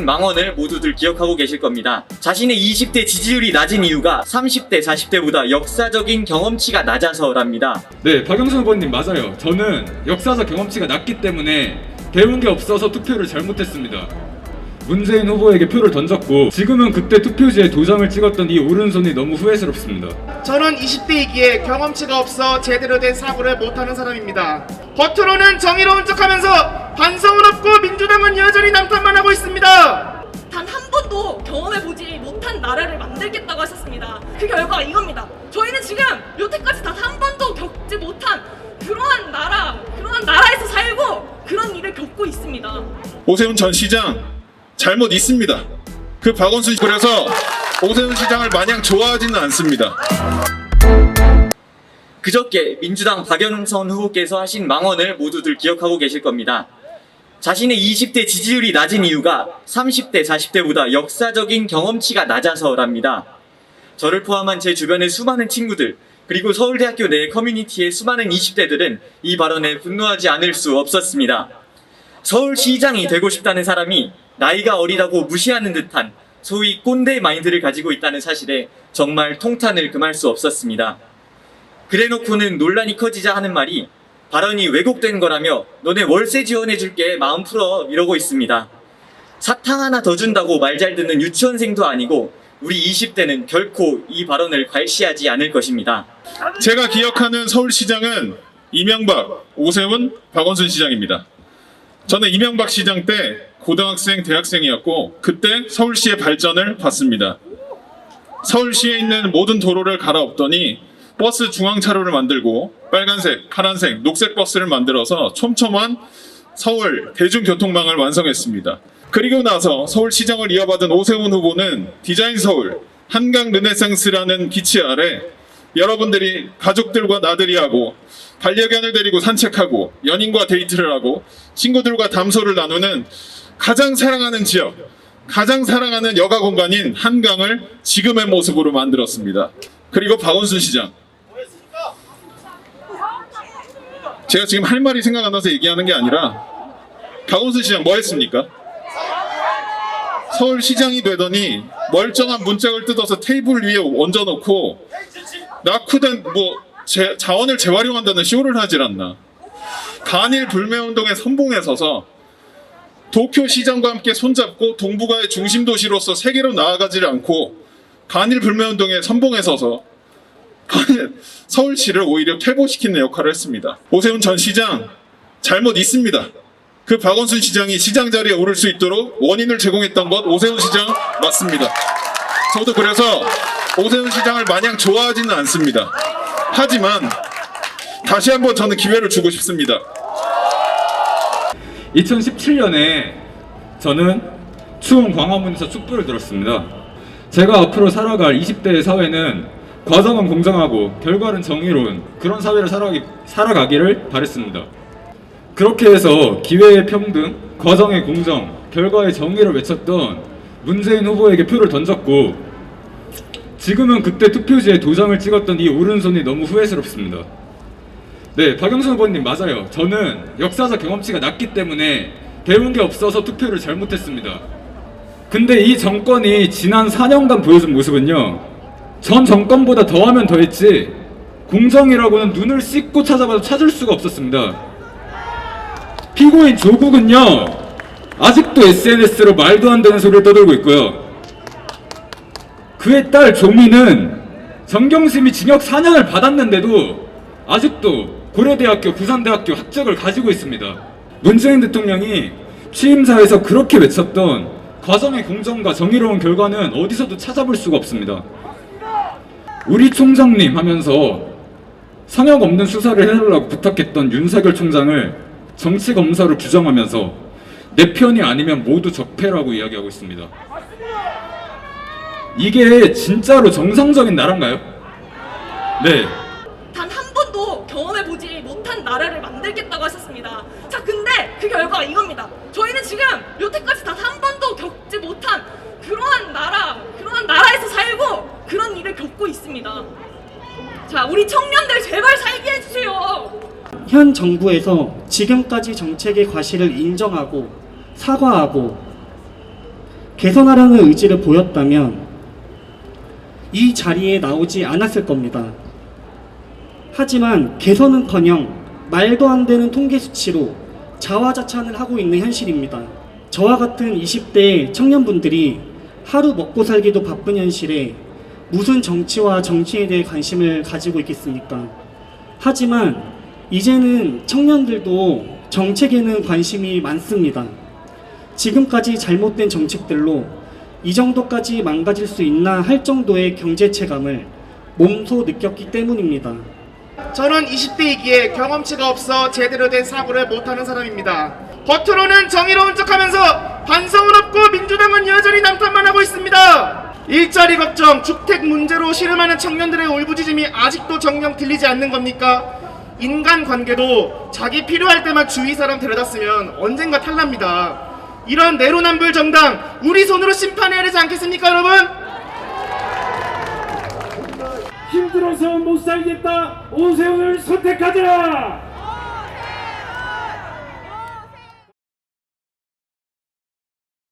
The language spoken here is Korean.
망언을 모두들 기억하고 계실 겁니다. 자신의 20대 지지율이 낮은 이유가 30대, 40대보다 역사적인 경험치가 낮아서랍니다. 네, 박영선 후보님 맞아요. 저는 역사적 경험치가 낮기 때문에 배운 게 없어서 투표를 잘못했습니다. 문재인 후보에게 표를 던졌고 지금은 그때 투표지에 도장을 찍었던 이 오른손이 너무 후회스럽습니다. 저는 20대이기에 경험치가 없어 제대로 된 사고를 못하는 사람입니다. 겉으로는 정의로운 척하면서 반성은 없고 민주당은 여전히 남탓만 하고 있습니다. 단 한 번도 경험해보지 못한 나라를 만들겠다고 하셨습니다. 그 결과가 이겁니다. 저희는 지금 여태까지 단 한 번도 겪지 못한 그러한 나라에서 살고 그런 일을 겪고 있습니다. 오세훈 전 시장 잘못 있습니다. 그 박원순 그래서 오세훈 시장을 마냥 좋아하지는 않습니다. 그저께 민주당 박영선 후보께서 하신 망언을 모두들 기억하고 계실 겁니다. 자신의 20대 지지율이 낮은 이유가 30대, 40대보다 역사적인 경험치가 낮아서랍니다. 저를 포함한 제 주변의 수많은 친구들, 그리고 서울대학교 내 커뮤니티의 수많은 20대들은 이 발언에 분노하지 않을 수 없었습니다. 서울시장이 되고 싶다는 사람이 나이가 어리다고 무시하는 듯한 소위 꼰대 마인드를 가지고 있다는 사실에 정말 통탄을 금할 수 없었습니다. 그래놓고는 논란이 커지자 하는 말이 발언이 왜곡된 거라며 너네 월세 지원해줄게 마음 풀어 이러고 있습니다. 사탕 하나 더 준다고 말 잘 듣는 유치원생도 아니고 우리 20대는 결코 이 발언을 괄시하지 않을 것입니다. 제가 기억하는 서울시장은 이명박, 오세훈, 박원순 시장입니다. 저는 이명박 시장 때 고등학생, 대학생이었고 그때 서울시의 발전을 봤습니다. 서울시에 있는 모든 도로를 갈아엎더니 버스 중앙차로를 만들고 빨간색, 파란색, 녹색 버스를 만들어서 촘촘한 서울 대중교통망을 완성했습니다. 그리고 나서 서울시장을 이어받은 오세훈 후보는 디자인 서울, 한강 르네상스라는 기치 아래 여러분들이 가족들과 나들이 하고 반려견을 데리고 산책하고 연인과 데이트를 하고 친구들과 담소를 나누는 가장 사랑하는 지역, 가장 사랑하는 여가 공간인 한강을 지금의 모습으로 만들었습니다. 그리고 박원순 시장, 제가 지금 할 말이 생각 안 나서 얘기하는 게 아니라 박원순 시장 뭐 했습니까? 서울시장이 되더니 멀쩡한 문짝을 뜯어서 테이블 위에 얹어놓고 낙후된 자원을 재활용한다는 쇼를 하질 않나. 반일 불매운동의 선봉에 서서 도쿄시장과 함께 손잡고 동북아의 중심도시로서 세계로 나아가지 않고 반일 불매운동의 선봉에 서서 서울시를 오히려 퇴보시키는 역할을 했습니다. 오세훈 전 시장 잘못 있습니다. 그 박원순 시장이 시장 자리에 오를 수 있도록 원인을 제공했던 것 오세훈 시장 맞습니다. 저도 그래서 오세훈 시장을 마냥 좋아하지는 않습니다. 하지만 다시 한번 저는 기회를 주고 싶습니다. 2017년에 저는 추운 광화문에서 촛불을 들었습니다. 제가 앞으로 살아갈 20대의 사회는 과정은 공정하고 결과는 정의로운 그런 사회를 살아가기를 바랬습니다. 그렇게 해서 기회의 평등, 과정의 공정, 결과의 정의를 외쳤던 문재인 후보에게 표를 던졌고 지금은 그때 투표지에 도장을 찍었던 이 오른손이 너무 후회스럽습니다. 네, 박영선 후보님 맞아요. 저는 역사적 경험치가 낮기 때문에 배운 게 없어서 투표를 잘못했습니다. 근데 이 정권이 지난 4년간 보여준 모습은요, 전 정권보다 더하면 더했지 공정이라고는 눈을 씻고 찾아봐도 찾을 수가 없었습니다. 피고인 조국은요 아직도 SNS로 말도 안 되는 소리를 떠들고 있고요, 그의 딸 조미는 정경심이 징역 4년을 받았는데도 아직도 고려대학교, 부산대학교 학적을 가지고 있습니다. 문재인 대통령이 취임사에서 그렇게 외쳤던 과정의 공정과 정의로운 결과는 어디서도 찾아볼 수가 없습니다. 우리 총장님 하면서 성역 없는 수사를 해달라고 부탁했던 윤석열 총장을 정치검사로 규정하면서 내 편이 아니면 모두 적폐라고 이야기하고 있습니다. 이게 진짜로 정상적인 나라인가요? 네. 단 한 번도 경험해보지 못한 나라를 만들겠다고 하셨습니다. 자, 근데 그 결과가 이겁니다. 저희는 지금 여태까지 단 한 번도 겪지 못한 그러한 나라에서 살고 그런 일을 겪고 있습니다. 자, 우리 청년들 제발 살게 해주세요. 현 정부에서 지금까지 정책의 과실을 인정하고 사과하고 개선하려는 의지를 보였다면 이 자리에 나오지 않았을 겁니다. 하지만 개선은커녕 말도 안 되는 통계 수치로 자화자찬을 하고 있는 현실입니다. 저와 같은 20대 청년분들이 하루 먹고 살기도 바쁜 현실에 무슨 정치와 정치에 대해 관심을 가지고 있겠습니까? 하지만 이제는 청년들도 정책에는 관심이 많습니다. 지금까지 잘못된 정책들로 이 정도까지 망가질 수 있나 할 정도의 경제 체감을 몸소 느꼈기 때문입니다. 저는 20대이기에 경험치가 없어 제대로 된 사고를 못하는 사람입니다. 겉으로는 정의로운 척하면서 반성은 없고 민주당은 여전히 남탓만 하고 있습니다. 일자리 걱정, 주택 문제로 씨름하는 청년들의 울부짖음이 아직도 정녕 들리지 않는 겁니까? 인간관계도 자기 필요할 때만 주위 사람 데려다 쓰면 언젠가 탈납니다. 이런 내로남불 정당 우리 손으로 심판해야 되지 않겠습니까, 여러분? 힘들어서 못 살겠다. 오세훈을 선택하자.